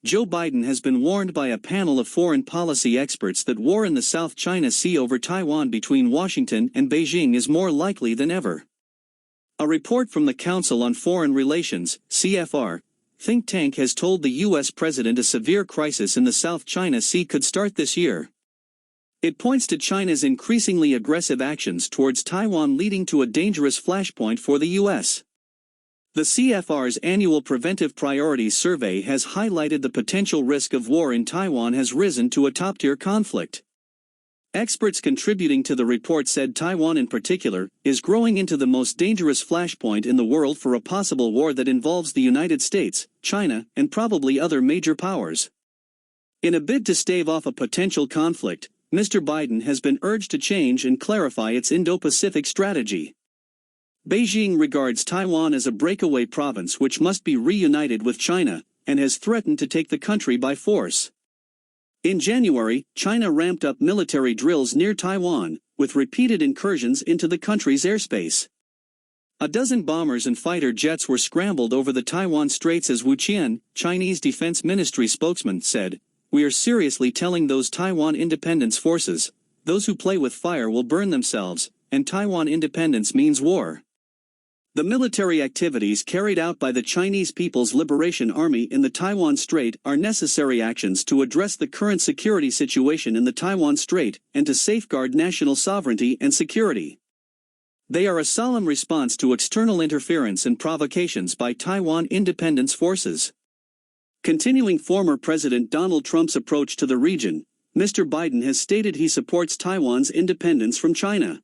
Joe Biden has been warned by a panel of foreign policy experts that war in the South China Sea over Taiwan between Washington and Beijing is more likely than ever. A report from the Council on Foreign Relations, CFR, think tank has told the U.S. president a severe crisis in the South China Sea could start this year. It points to China's increasingly aggressive actions towards Taiwan leading to a dangerous flashpoint for the U.S. The CFR's annual Preventive Priorities Survey has highlighted the potential risk of war in Taiwan has risen to a top-tier conflict. Experts contributing to the report said Taiwan in particular is growing into the most dangerous flashpoint in the world for a possible war that involves the United States, China, and probably other major powers. In a bid to stave off a potential conflict, Mr. Biden has been urged to change and clarify its Indo-Pacific strategy. Beijing regards Taiwan as a breakaway province which must be reunited with China, and has threatened to take the country by force. In January, China ramped up military drills near Taiwan, with repeated incursions into the country's airspace. A dozen bombers and fighter jets were scrambled over the Taiwan Straits as Wu Qian, Chinese Defense Ministry spokesman, said, "We are seriously telling those Taiwan independence forces, those who play with fire will burn themselves, and Taiwan independence means war." The military activities carried out by the Chinese People's Liberation Army in the Taiwan Strait are necessary actions to address the current security situation in the Taiwan Strait and to safeguard national sovereignty and security. They are a solemn response to external interference and provocations by Taiwan independence forces. Continuing former President Donald Trump's approach to the region, Mr. Biden has stated he supports Taiwan's independence from China.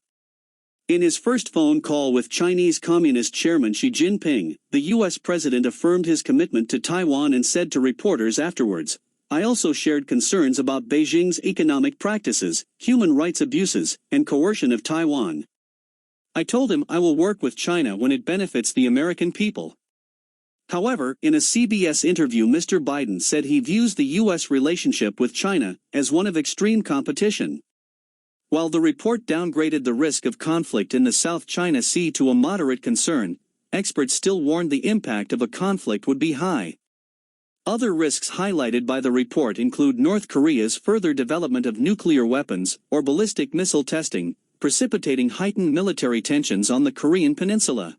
In his first phone call with Chinese Communist Chairman Xi Jinping, the U.S. president affirmed his commitment to Taiwan and said to reporters afterwards, "I also shared concerns about Beijing's economic practices, human rights abuses, and coercion of Taiwan. I told him I will work with China when it benefits the American people." However, in a CBS interview, Mr. Biden said he views the U.S. relationship with China as one of extreme competition. While the report downgraded the risk of conflict in the South China Sea to a moderate concern, experts still warned the impact of a conflict would be high. Other risks highlighted by the report include North Korea's further development of nuclear weapons or ballistic missile testing, precipitating heightened military tensions on the Korean peninsula.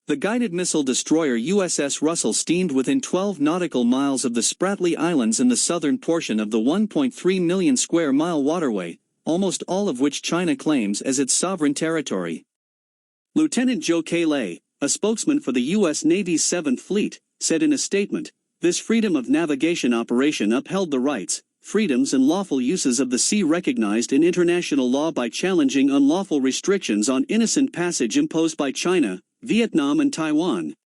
The guided missile destroyer USS Russell steamed within 12 nautical miles of the Spratly Islands in the southern portion of the 1.3 million square mile waterway, almost all of which China claims as its sovereign territory. Lieutenant Joe Lay, a spokesman for the U.S. Navy's 7th Fleet, said in a statement, "This freedom of navigation operation upheld the rights, freedoms and lawful uses of the sea recognized in international law by challenging unlawful restrictions on innocent passage imposed by China, Vietnam and Taiwan."